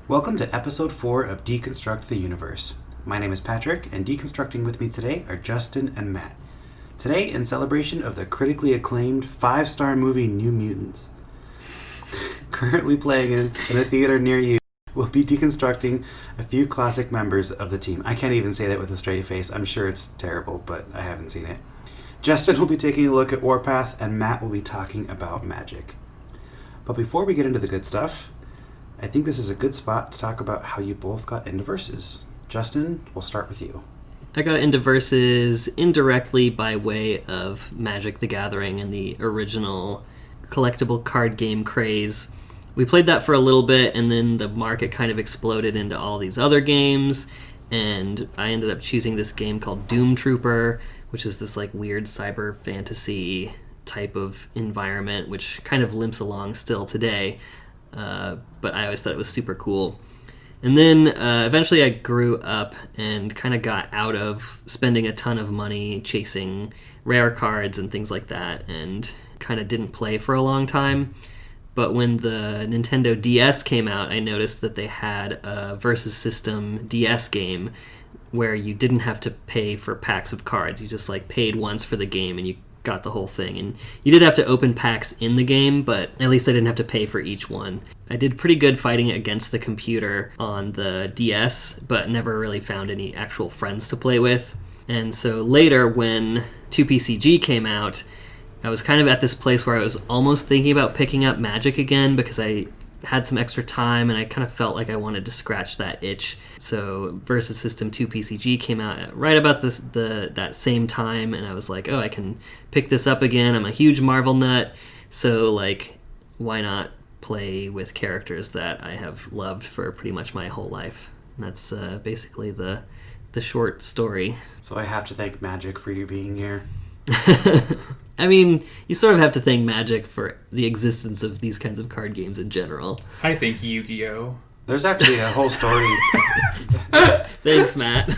Welcome to episode 4 of Deconstruct the Universe. My name is Patrick, and deconstructing with me today are Justin and Matt. Today, in celebration of the critically acclaimed 5-star movie New Mutants, currently playing in a theater near you, we'll be deconstructing a few classic members of the team. I can't even say that with a straight face. I'm sure it's terrible, but I haven't seen it. Justin will be taking a look at Warpath, and Matt will be talking about Magik. But before we get into the good stuff, I think this is a good spot to talk about how you both got into Versus. Justin, we'll start with you. I got into Versus indirectly by way of Magic the Gathering and the original collectible card game craze. We played that for a little bit, and then the market kind of exploded into all these other games, and I ended up choosing this game called Doom Trooper, which is this like weird cyber fantasy type of environment, which kind of limps along still today. But I always thought it was super cool. And then eventually I grew up and kind of got out of spending a ton of money chasing rare cards and things like that, and kind of didn't play for a long time. But when the Nintendo DS came out, I noticed that they had a Versus System DS game where you didn't have to pay for packs of cards. You just like paid once for the game and you got the whole thing. And you did have to open packs in the game, but at least I didn't have to pay for each one. I did pretty good fighting against the computer on the DS, but never really found any actual friends to play with. And so later, when 2PCG came out, I was kind of at this place where I was almost thinking about picking up Magic again because I had some extra time and I kind of felt like I wanted to scratch that itch. So Versus System 2PCG came out right about that same time, and I was like, oh, I can pick this up again. I'm a huge Marvel nut, so like, why not play with characters that I have loved for pretty much my whole life? And that's basically the short story. So I have to thank Magic for you being here. I mean, you sort of have to thank Magic for the existence of these kinds of card games in general. I think Yu-Gi-Oh! There's actually a whole story. Thanks, Matt.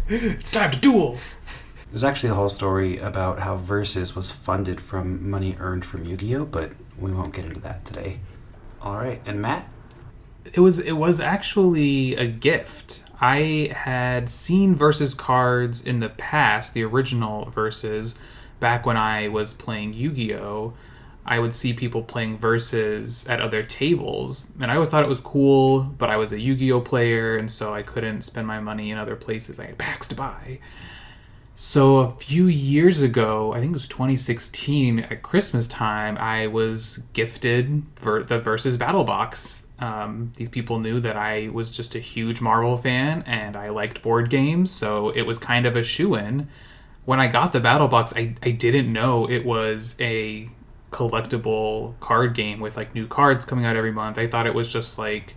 It's time to duel! There's actually a whole story about how Versus was funded from money earned from Yu-Gi-Oh!, but we won't get into that today. All right, and Matt? It was actually a gift. I had seen Versus cards in the past, the original Versus, back when I was playing Yu-Gi-Oh! I would see people playing Versus at other tables, and I always thought it was cool, but I was a Yu-Gi-Oh! Player, and so I couldn't spend my money in other places. I had packs to buy. So a few years ago, I think it was 2016, at Christmas time, I was gifted the Versus Battle Box. These people knew that I was just a huge Marvel fan and I liked board games, so it was kind of a shoo-in. When I got the Battle Box, I didn't know it was a collectible card game with like new cards coming out every month. I thought it was just like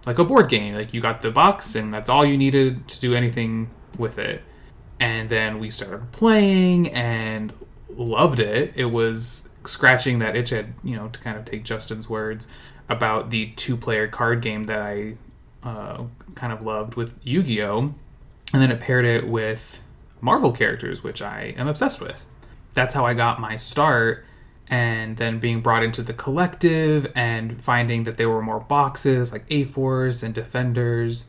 a board game. Like you got the box and that's all you needed to do anything with it. And then we started playing and loved it. It was scratching that itch, to kind of take Justin's words, about the 2-player card game that I kind of loved with Yu-Gi-Oh! And then it paired it with Marvel characters, which I am obsessed with. That's how I got my start, and then being brought into the collective and finding that there were more boxes like A4s and Defenders,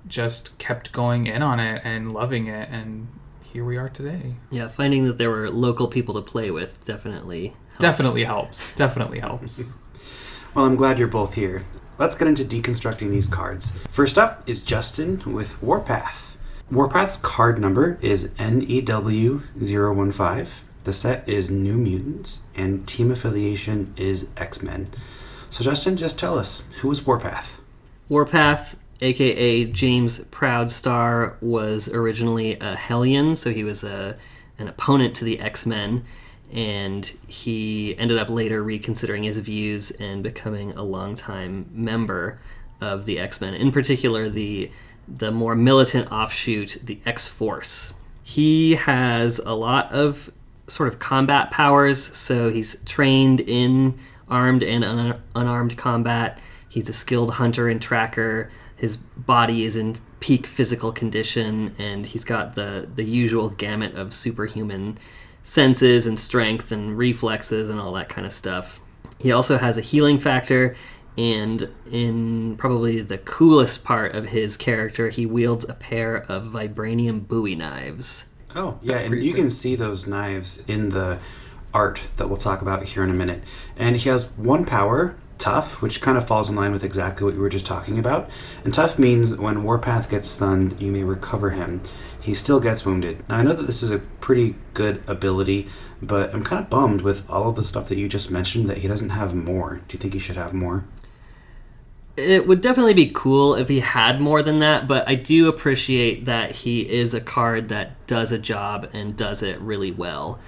just kept going in on it and loving it, and here we are today. Yeah, finding that there were local people to play with definitely helps. Definitely helps. Well, I'm glad you're both here. Let's get into deconstructing these cards. First up is Justin with Warpath. Warpath's card number is NEW015. The set is New Mutants, and team affiliation is X-Men. So Justin, just tell us, who is Warpath? Warpath, a.k.a. James Proudstar, was originally a Hellion, so he was an opponent to the X-Men. And he ended up later reconsidering his views and becoming a longtime member of the X-Men, in particular the more militant offshoot, the X-Force. He has a lot of sort of combat powers, so he's trained in armed and unarmed combat. He's a skilled hunter and tracker. His body is in peak physical condition, and he's got the usual gamut of superhuman senses and strength and reflexes and all that kind of stuff. He also has a healing factor, And in probably the coolest part of his character, he wields a pair of vibranium Bowie knives. Oh, yeah, That's and pretty you sick. can see those knives in the art that we'll talk about here in a minute. And he has one power, Tough, which kind of falls in line with exactly what we were just talking about. And Tough means when Warpath gets stunned, you may recover him. He still gets wounded. Now, I know that this is a pretty good ability, but I'm kind of bummed with all of the stuff that you just mentioned that he doesn't have more. Do you think he should have more? It would definitely be cool if he had more than that, but I do appreciate that he is a card that does a job and does it really well.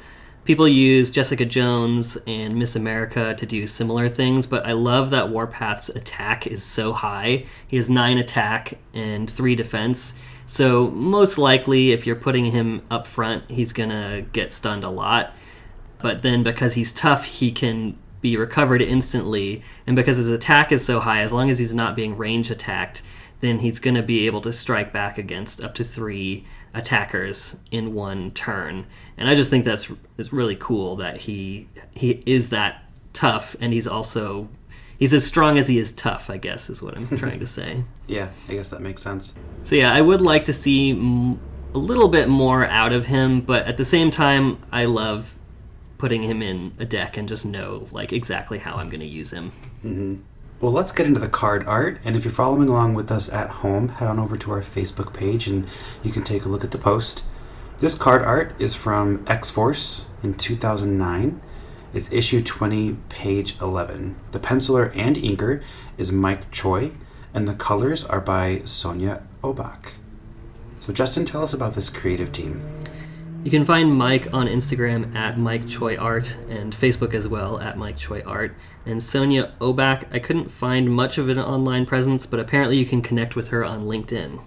People use Jessica Jones and Miss America to do similar things, but I love that Warpath's attack is so high. He has 9 attack and 3 defense, so most likely if you're putting him up front, he's gonna get stunned a lot. But then because he's tough, he can be recovered instantly, and because his attack is so high, as long as he's not being range attacked, then he's going to be able to strike back against up to 3 attackers in one turn. And I just think it's really cool that he is that tough, and he's as strong as he is tough, I guess is what I'm trying to say. Yeah, I guess that makes sense. So yeah, I would like to see a little bit more out of him, but at the same time, I love putting him in a deck and just know like exactly how I'm going to use him. Mm-hmm. Well, let's get into the card art, and if you're following along with us at home, head on over to our Facebook page and you can take a look at the post. This card art is from X-Force in 2009. It's issue 20, page 11. The penciler and inker is Mike Choi, and the colors are by Sonia Obak. So Justin, tell us about this creative team. You can find Mike on Instagram at Mike Choi Art and Facebook as well at Mike Choi Art. And Sonia Obak, I couldn't find much of an online presence, but apparently you can connect with her on LinkedIn.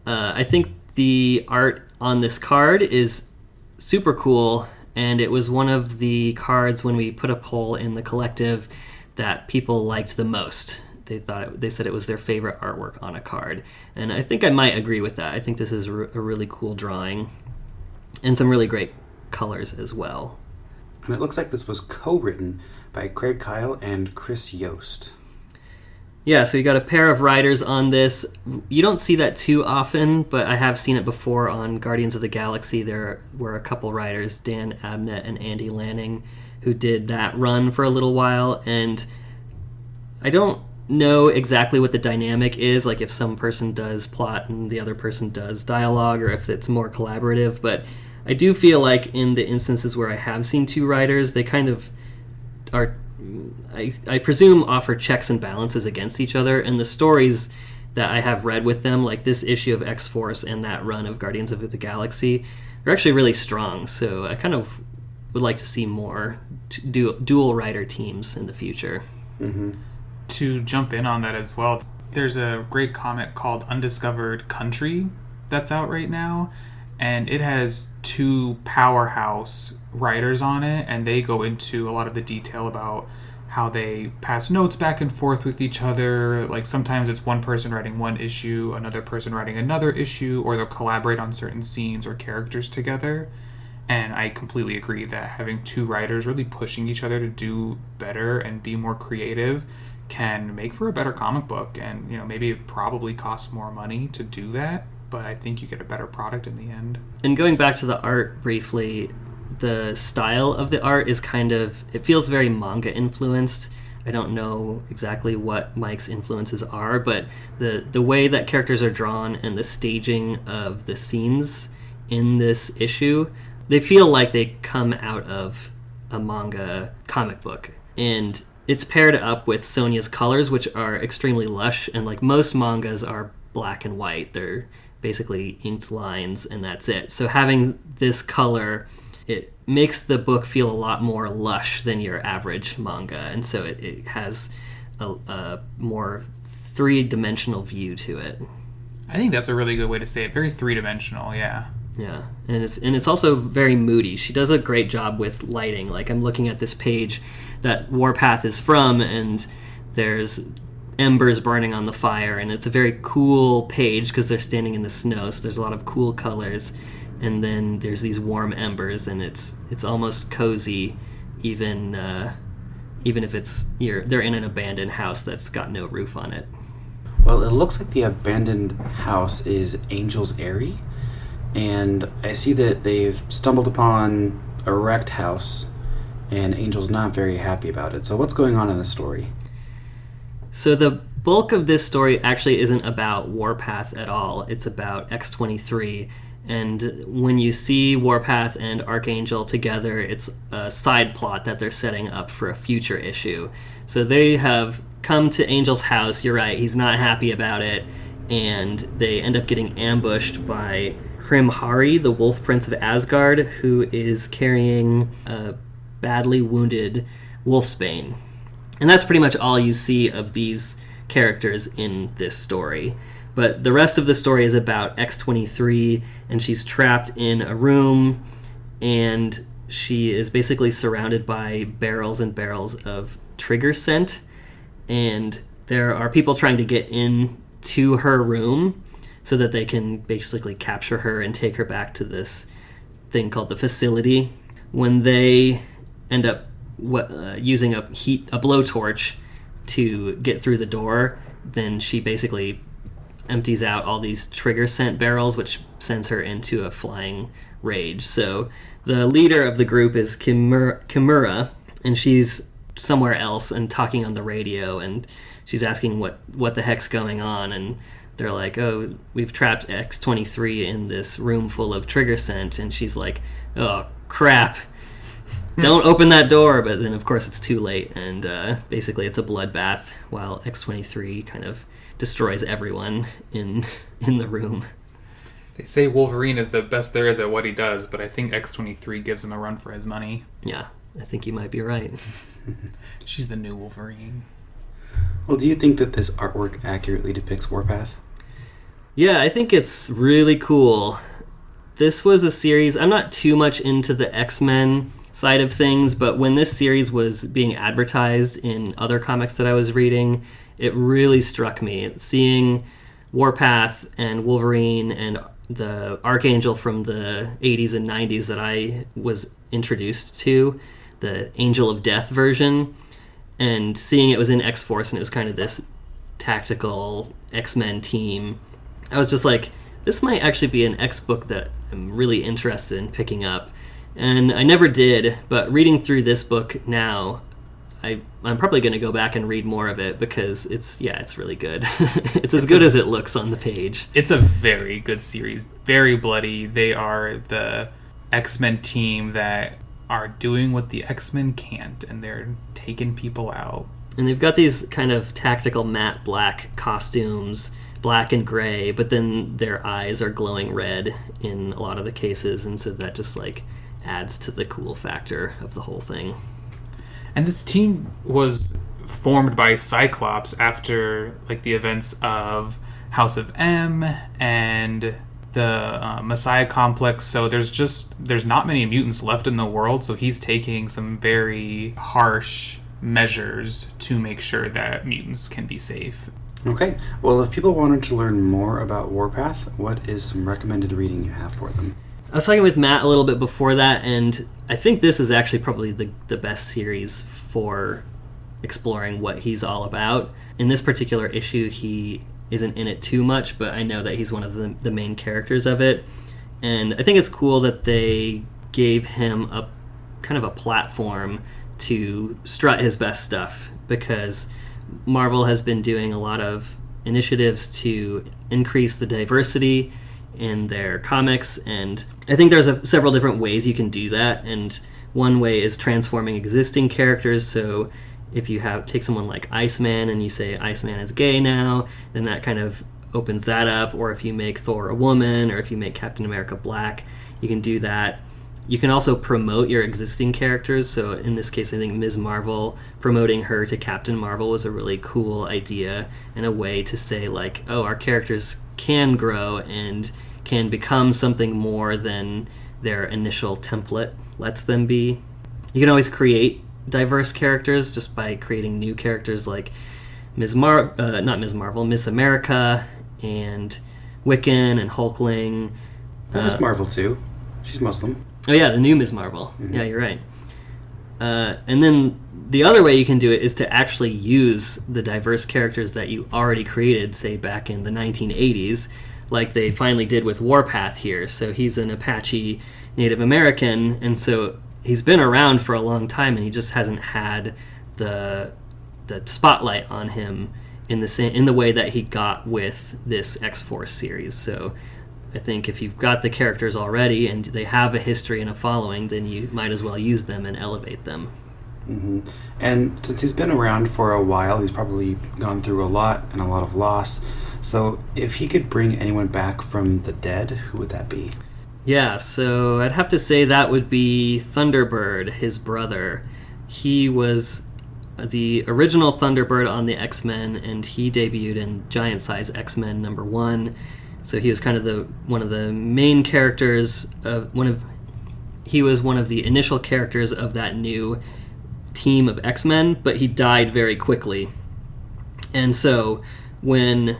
I think the art on this card is super cool, and it was one of the cards when we put a poll in the collective that people liked the most. They said it was their favorite artwork on a card, and I think I might agree with that. I think this is a really cool drawing. And some really great colors as well. And it looks like this was co-written by Craig Kyle and Chris Yost. Yeah, so you got a pair of writers on this. You don't see that too often, but I have seen it before on Guardians of the Galaxy. There were a couple writers, Dan Abnett and Andy Lanning, who did that run for a little while. And I don't know exactly what the dynamic is, like if some person does plot and the other person does dialogue, or if it's more collaborative, but I do feel like in the instances where I have seen 2 writers, they kind of are, I presume, offer checks and balances against each other, and the stories that I have read with them, like this issue of X-Force and that run of Guardians of the Galaxy, are actually really strong, so I kind of would like to see more dual writer teams in the future. Mm-hmm. To jump in on that as well, there's a great comic called Undiscovered Country that's out right now, and it has 2 powerhouse writers on it, and they go into a lot of the detail about how they pass notes back and forth with each other. Like sometimes it's one person writing one issue, another person writing another issue, or they'll collaborate on certain scenes or characters together. And I completely agree that having 2 writers really pushing each other to do better and be more creative can make for a better comic book. And maybe it probably costs more money to do that, but I think you get a better product in the end. And going back to the art briefly, the style of the art is it feels very manga influenced. I don't know exactly what Mike's influences are, but the way that characters are drawn and the staging of the scenes in this issue, they feel like they come out of a manga comic book. And it's paired up with Sonia's colors, which are extremely lush, and like most mangas are black and white. They're basically inked lines, and that's it. So having this color, it makes the book feel a lot more lush than your average manga, and so it has a more 3-dimensional view to it. I think that's a really good way to say it. Very 3-dimensional, yeah. Yeah, and it's also very moody. She does a great job with lighting. Like I'm looking at this page that Warpath is from, and there's embers burning on the fire, and it's a very cool page because they're standing in the snow, so there's a lot of cool colors, and then there's these warm embers, and it's almost cozy, even even if they're in an abandoned house that's got no roof on it. Well, it looks like the abandoned house is Angel's Eyrie, and I see that they've stumbled upon a wrecked house, and Angel's not very happy about it. So what's going on in the story? So the bulk of this story actually isn't about Warpath at all. It's about X-23. And when you see Warpath and Archangel together, it's a side plot that they're setting up for a future issue. So they have come to Angel's house. You're right, he's not happy about it. And they end up getting ambushed by Hrimhari, the Wolf Prince of Asgard, who is carrying a badly wounded Wolfsbane. And that's pretty much all you see of these characters in this story. But the rest of the story is about X-23, and she's trapped in a room, and she is basically surrounded by barrels and barrels of trigger scent, and there are people trying to get into her room so that they can basically capture her and take her back to this thing called the facility. When they end up using a blowtorch to get through the door, then she basically empties out all these trigger scent barrels, which sends her into a flying rage. So the leader of the group is Kimura, and she's somewhere else and talking on the radio, and she's asking what the heck's going on, and they're like, oh, we've trapped X-23 in this room full of trigger scent, and she's like, oh, crap. Don't open that door, but then of course it's too late, and basically it's a bloodbath while X-23 kind of destroys everyone in the room. They say Wolverine is the best there is at what he does, but I think X-23 gives him a run for his money. Yeah, I think you might be right. She's the new Wolverine. Well, do you think that this artwork accurately depicts Warpath? Yeah, I think it's really cool. This was a series, I'm not too much into the X-Men side of things, but when this series was being advertised in other comics that I was reading, it really struck me. Seeing Warpath and Wolverine and the Archangel from the 80s and 90s that I was introduced to, the Angel of Death version, and seeing it was in X-Force and it was kind of this tactical X-Men team, I was just like, this might actually be an X book that I'm really interested in picking up. And I never did, but reading through this book now, I'm probably going to go back and read more of it because it's really good. It's as good as it looks on the page. It's a very good series, very bloody. They are the X-Men team that are doing what the X-Men can't, and they're taking people out. And they've got these kind of tactical matte black costumes, black and gray, but then their eyes are glowing red in a lot of the cases, and so that just like adds to the cool factor of the whole thing. And this team was formed by Cyclops after like the events of House of M and the Messiah Complex. So there's not many mutants left in the world. So he's taking some very harsh measures to make sure that mutants can be safe. Okay. Well, if people wanted to learn more about Warpath, what is some recommended reading you have for them? I was talking with Matt a little bit before that, and I think this is actually probably the best series for exploring what he's all about. In this particular issue, he isn't in it too much, but I know that he's one of the main characters of it. And I think it's cool that they gave him a kind of a platform to strut his best stuff, because Marvel has been doing a lot of initiatives to increase the diversity in their comics, and I think there's several different ways you can do that, and one way is transforming existing characters. So if you take someone like Iceman and you say Iceman is gay now, then that kind of opens that up. Or if you make Thor a woman, or if you make Captain America black, you can do that. You can also promote your existing characters. So in this case, I think Ms. Marvel, promoting her to Captain Marvel was a really cool idea and a way to say like, oh, our characters can grow and can become something more than their initial template lets them be. You can always create diverse characters just by creating new characters like Miss America and Wiccan and Miss Marvel too. She's Muslim. Oh yeah, the new Ms. Marvel. Mm-hmm. Yeah, you're right. And then the other way you can do it is to actually use the diverse characters that you already created, say back in the 1980s, like they finally did with Warpath here. So he's an Apache Native American, and so he's been around for a long time, and he just hasn't had the spotlight on him in the way that he got with this X-Force series. So I think if you've got the characters already and they have a history and a following, then you might as well use them and elevate them. Mm-hmm. And since he's been around for a while, he's probably gone through a lot and a lot of loss. So if he could bring anyone back from the dead, who would that be? Yeah, so I'd have to say that would be Thunderbird, his brother. He was the original Thunderbird on the X-Men, and he debuted in Giant Size X-Men #1. So he was kind of one of the main characters he was one of the initial characters of that new team of X-Men, but he died very quickly. And so when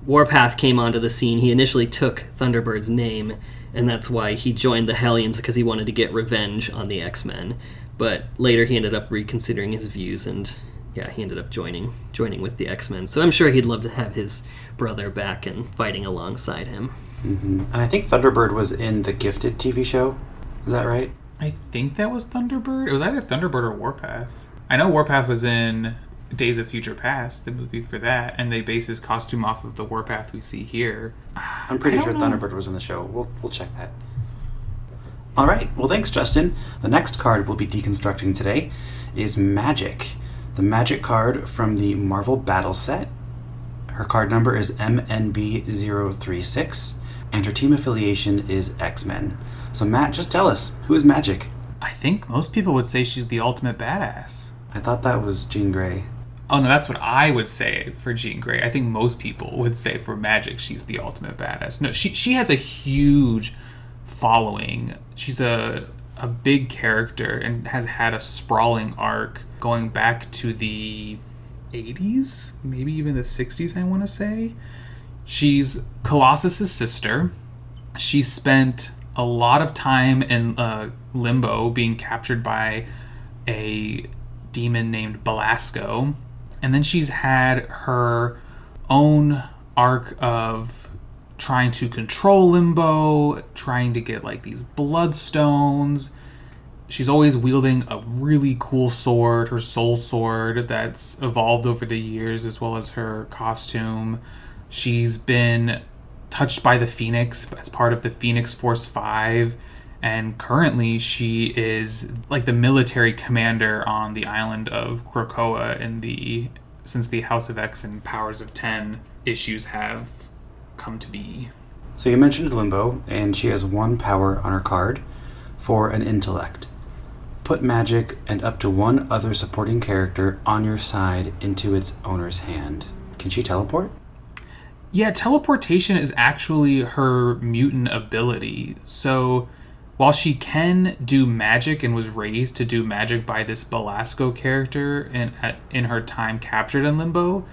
Warpath came onto the scene, he initially took Thunderbird's name, and that's why he joined the Hellions, because he wanted to get revenge on the X-Men. But later he ended up reconsidering his views, and yeah, he ended up joining with the X-Men. So I'm sure he'd love to have his brother back and fighting alongside him. Mm-hmm. And I think Thunderbird was in the Gifted TV show. Is that right? I think that was Thunderbird. It was either Thunderbird or Warpath. I know Warpath was in Days of Future Past, the movie for that, and they base his costume off of the Warpath we see here. I'm pretty sure Thunderbird was in the show. We'll check that. All right. Well, thanks, Justin. The next card we'll be deconstructing today is Magik, the Magik card from the Marvel Battle set. Her card number is MNB036, and her team affiliation is X-Men. So, Matt, just tell us, who is Magik? I think most people would say she's the ultimate badass. I thought that was Jean Grey. Oh, no, that's what I would say for Jean Grey. I think most people would say for Magik, she's the ultimate badass. No, she has a huge following. She's a big character and has had a sprawling arc going back to the 80s, maybe even the 60s, I want to say. She's Colossus's sister. She spent a lot of time in limbo, being captured by a demon named Belasco. And then she's had her own arc of trying to control limbo, trying to get like these bloodstones. She's always wielding a really cool sword, her soul sword, that's evolved over the years, as well as her costume. She's been touched by the Phoenix as part of the Phoenix Force 5, and currently she is like the military commander on the island of Krakoa since the House of X and Powers of 10 issues have come to be. So you mentioned Limbo, and she has one power on her card for an intellect. Put Magik and up to one other supporting character on your side into its owner's hand. Can she teleport? Yeah, teleportation is actually her mutant ability. So while she can do magic and was raised to do magic by this Belasco character in her time captured in Limbo,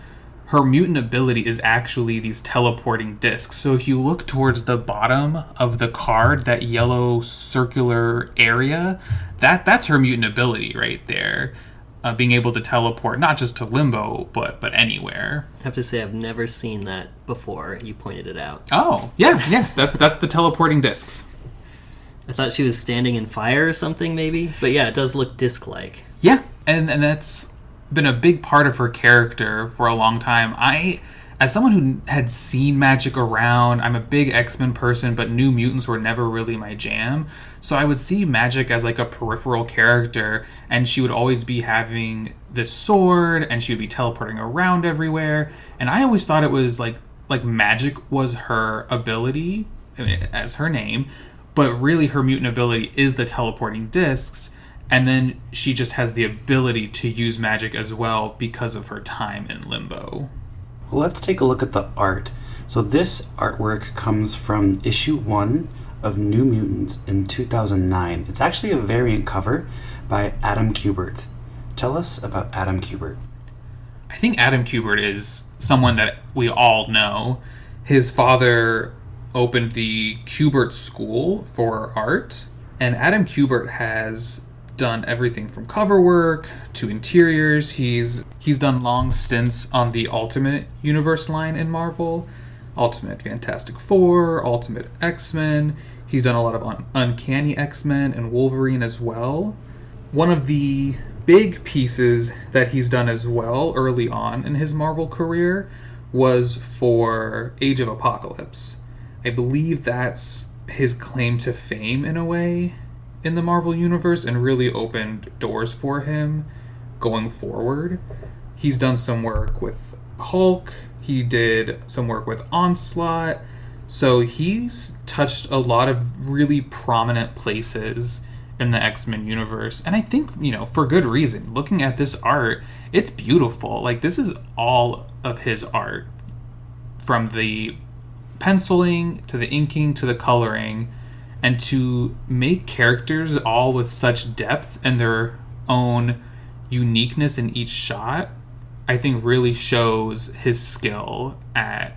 her mutant ability is actually these teleporting discs. So if you look towards the bottom of the card, that yellow circular area, that's her mutant ability right there. Being able to teleport not just to Limbo, but anywhere. I have to say I've never seen that before. You pointed it out. Oh, yeah. That's the teleporting discs. I thought she was standing in fire or something, maybe. But yeah, it does look disc-like. Yeah, and that's been a big part of her character for a long time. As someone who had seen Magik around, I'm a big X-Men person, but New Mutants were never really my jam. So I would see Magik as like a peripheral character, and she would always be having this sword, and she would be teleporting around everywhere. And I always thought it was like Magik was her ability, as her name, but really her mutant ability is the teleporting discs. And then she just has the ability to use magic as well because of her time in Limbo. Well, let's take a look at the art. So this artwork comes from issue 1 of New Mutants in 2009. It's actually a variant cover by Adam Kubert. Tell us about Adam Kubert. I think Adam Kubert is someone that we all know. His father opened the Kubert School for Art, and Adam Kubert has done everything from cover work to interiors. He's done long stints on the Ultimate Universe line in Marvel, Ultimate Fantastic Four, Ultimate X-Men. He's done a lot of Uncanny X-Men and Wolverine as well. One of the big pieces that he's done as well early on in his Marvel career was for Age of Apocalypse. I believe that's his claim to fame in a way in the Marvel Universe and really opened doors for him going forward. He's done some work with Hulk. He did some work with Onslaught. So he's touched a lot of really prominent places in the X-Men universe. And I think, for good reason. Looking at this art, it's beautiful. Like, this is all of his art. From the penciling, to the inking, to the coloring. And to make characters all with such depth and their own uniqueness in each shot, I think really shows his skill at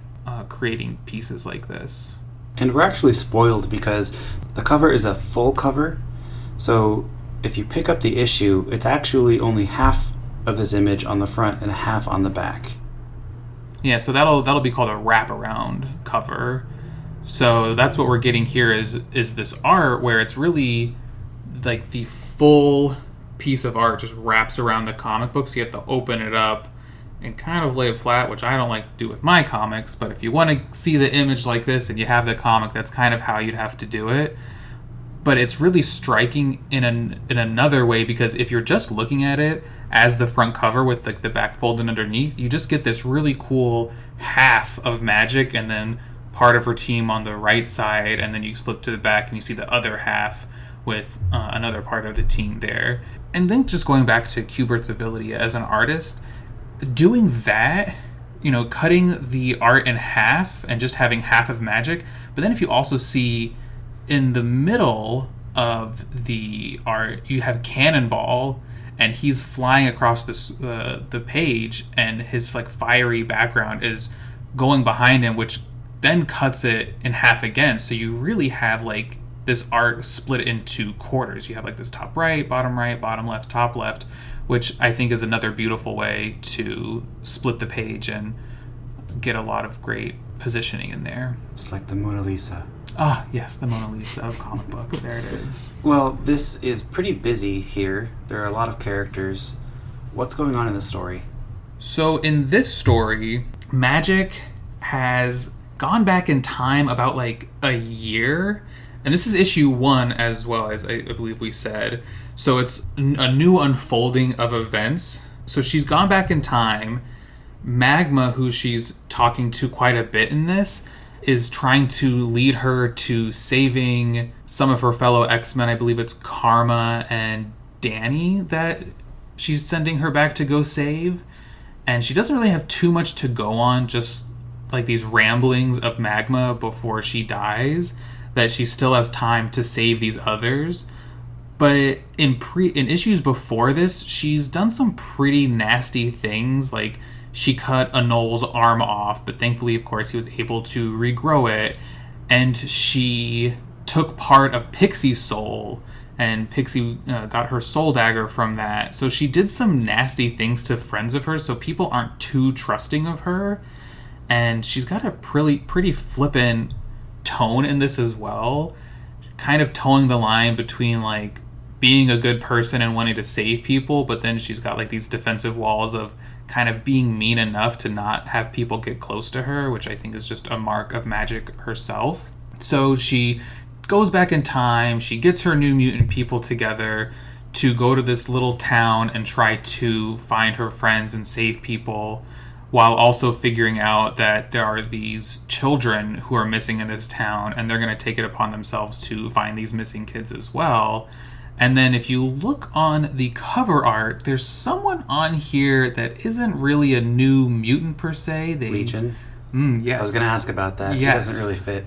creating pieces like this. And we're actually spoiled because the cover is a full cover. So if you pick up the issue, it's actually only half of this image on the front and half on the back. Yeah, so that'll be called a wraparound cover. So that's what we're getting here is this art where it's really like the full piece of art just wraps around the comic book. So you have to open it up and kind of lay it flat, which I don't like to do with my comics. But if you want to see the image like this and you have the comic, that's kind of how you'd have to do it. But it's really striking in another way, because if you're just looking at it as the front cover with like the back folded underneath, you just get this really cool half of Magik and then part of her team on the right side, and then you flip to the back and you see the other half with another part of the team there. And then just going back to Kubert's ability as an artist, doing that, cutting the art in half and just having half of Magik. But then if you also see in the middle of the art, you have Cannonball, and he's flying across the page, and his like fiery background is going behind him, which then cuts it in half again. So you really have like this art split into quarters. You have like this top right, bottom left, top left, which I think is another beautiful way to split the page and get a lot of great positioning in there. It's like the Mona Lisa. Ah, yes, the Mona Lisa of comic books. There it is. Well, this is pretty busy here. There are a lot of characters. What's going on in the story? So in this story, Magik has gone back in time about like a year, and this is issue 1 as well, as I believe we said. So it's a new unfolding of events. So she's gone back in time. Magma, who she's talking to quite a bit in this, is trying to lead her to saving some of her fellow X-Men. I believe it's Karma and Danny that she's sending her back to go save. And she doesn't really have too much to go on, just like these ramblings of Magma before she dies, that she still has time to save these others. But in issues before this, she's done some pretty nasty things, like she cut a Knoll's arm off, but thankfully, of course, he was able to regrow it, and she took part of Pixie's soul, and Pixie got her soul dagger from that. So she did some nasty things to friends of hers, so people aren't too trusting of her. And she's got a pretty flippant tone in this as well, kind of towing the line between like being a good person and wanting to save people, but then she's got like these defensive walls of kind of being mean enough to not have people get close to her, which I think is just a mark of Magik herself. So she goes back in time, she gets her New Mutant people together to go to this little town and try to find her friends and save people, while also figuring out that there are these children who are missing in this town, and they're going to take it upon themselves to find these missing kids as well. And then if you look on the cover art, there's someone on here that isn't really a New Mutant per se. Legion? Yes. I was going to ask about that. Yes. He doesn't really fit.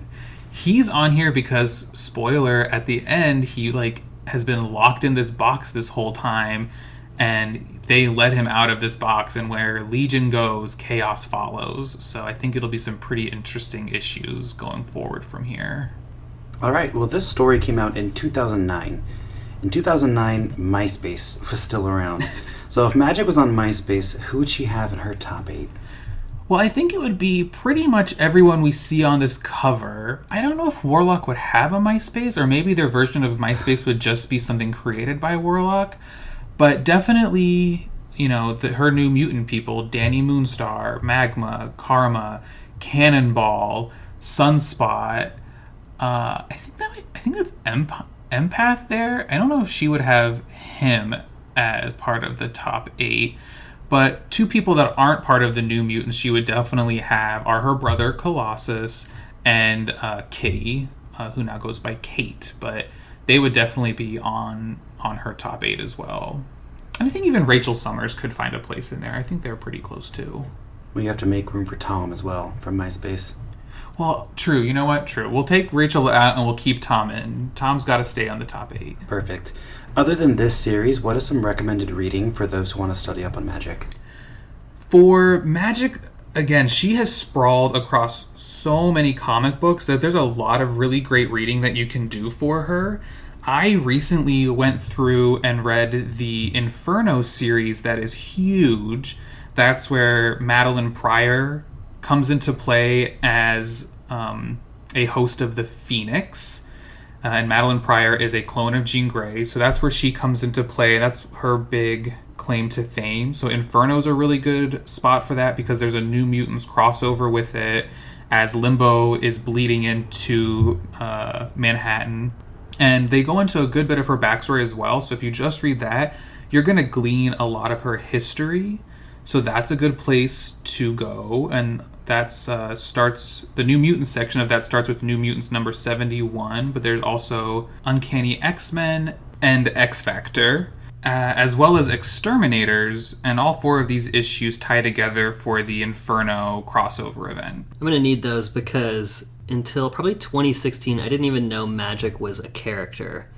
He's on here because, spoiler, at the end, he has been locked in this box this whole time, and they let him out of this box, and where Legion goes, chaos follows. So I think it'll be some pretty interesting issues going forward from here. All right. Well, this story came out in 2009. In 2009, MySpace was still around. So if Magik was on MySpace, who would she have in her top 8? Well, I think it would be pretty much everyone we see on this cover. I don't know if Warlock would have a MySpace, or maybe their version of MySpace would just be something created by Warlock. But definitely, her New Mutant people, Danny Moonstar, Magma, Karma, Cannonball, Sunspot. I think that's Empath there. I don't know if she would have him as part of the top 8. But 2 people that aren't part of the New Mutants she would definitely have are her brother Colossus and Kitty, who now goes by Kate. But they would definitely be on her top 8 as well. And I think even Rachel Summers could find a place in there. I think they're pretty close too. We have to make room for Tom as well from MySpace. Well, true. You know what? True. We'll take Rachel out and we'll keep Tom in. Tom's got to stay on the top 8. Perfect. Other than this series, what is some recommended reading for those who want to study up on Magik? For Magik, again, she has sprawled across so many comic books that there's a lot of really great reading that you can do for her. I recently went through and read the Inferno series that is huge. That's where Madeline Pryor comes into play as a host of the Phoenix. And Madeline Pryor is a clone of Jean Grey, so that's where she comes into play. That's her big claim to fame. So Inferno's a really good spot for that because there's a New Mutants crossover with it as Limbo is bleeding into Manhattan. And they go into a good bit of her backstory as well. So if you just read that, you're going to glean a lot of her history. So that's a good place to go. And that's starts the New Mutants section of that starts with New Mutants number 71, but there's also Uncanny X-Men and X-Factor, as well as Exterminators, and all 4 of these issues tie together for the Inferno crossover event. I'm going to need those because until probably 2016, I didn't even know Magik was a character.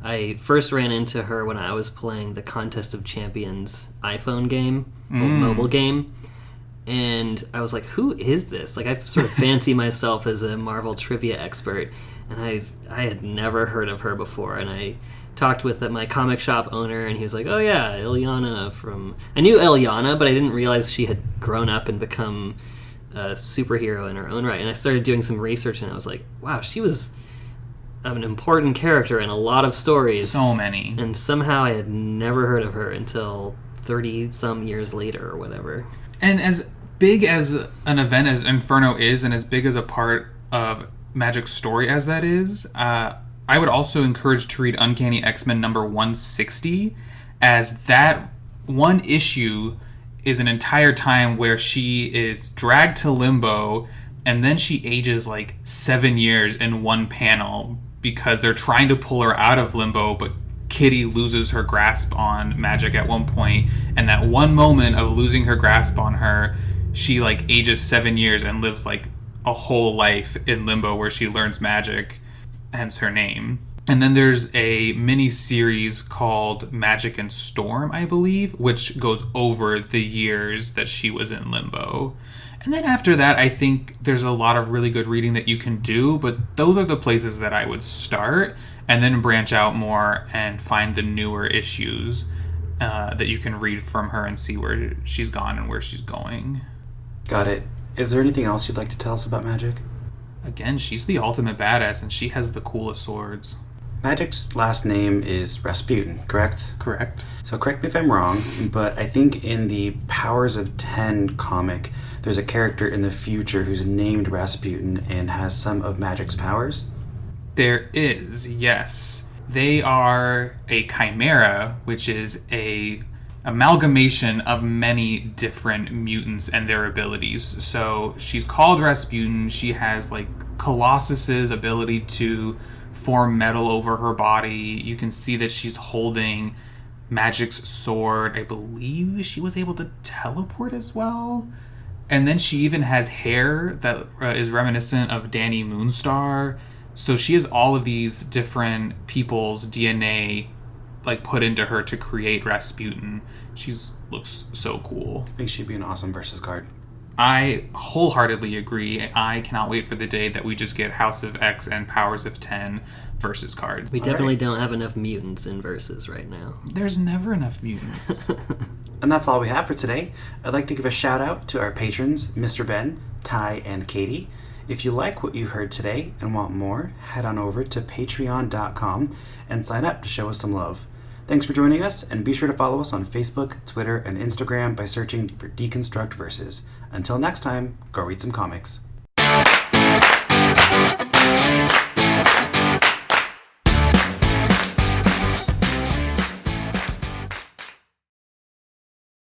I first ran into her when I was playing the Contest of Champions iPhone game, mobile game. And I was like, who is this? Like, I sort of fancy myself as a Marvel trivia expert, and I had never heard of her before. And I talked with my comic shop owner, and he was like, oh yeah, Ilyana from... I knew Ilyana, but I didn't realize she had grown up and become a superhero in her own right. And I started doing some research, and I was like, wow, she was an important character in a lot of stories. So many. And somehow I had never heard of her until 30-some years later or whatever. And as big as an event as Inferno is, and as big as a part of Magik's story as that is, I would also encourage to read Uncanny X-Men number 160, as that one issue is an entire time where she is dragged to Limbo, and then she ages like 7 years in one panel because they're trying to pull her out of Limbo, but Kitty loses her grasp on Magik at one point, and that one moment of losing her grasp on her, she like ages 7 years and lives like a whole life in Limbo where she learns Magik, hence her name. And then there's a mini series called Magik and Storm, I believe, which goes over the years that she was in Limbo. And then after that, I think there's a lot of really good reading that you can do, but those are the places that I would start, and then branch out more and find the newer issues that you can read from her and see where she's gone and where she's going. Got it. Is there anything else you'd like to tell us about Magik? Again, she's the ultimate badass, and she has the coolest swords. Magik's last name is Rasputin, correct? Correct. So correct me if I'm wrong, but I think in the Powers of 10 comic, there's a character in the future who's named Rasputin and has some of Magik's powers. There is, yes. They are a chimera, which is a amalgamation of many different mutants and their abilities. So she's called Rasputin. She has like Colossus's ability to form metal over her body. You can see that she's holding Magik's sword. I believe she was able to teleport as well. And then she even has hair that is reminiscent of Danny Moonstar. So she has all of these different people's DNA like put into her to create Rasputin. She looks so cool. I think she'd be an awesome versus card. I wholeheartedly agree. I cannot wait for the day that we just get House of X and Powers of 10 versus cards. We definitely don't have enough mutants in versus right now. There's never enough mutants. And that's all we have for today. I'd like to give a shout out to our patrons, Mr. Ben, Ty, and Katie. If you like what you heard today and want more, head on over to patreon.com and sign up to show us some love. Thanks for joining us, and be sure to follow us on Facebook, Twitter, and Instagram by searching for Deconstruct Versus. Until next time, go read some comics.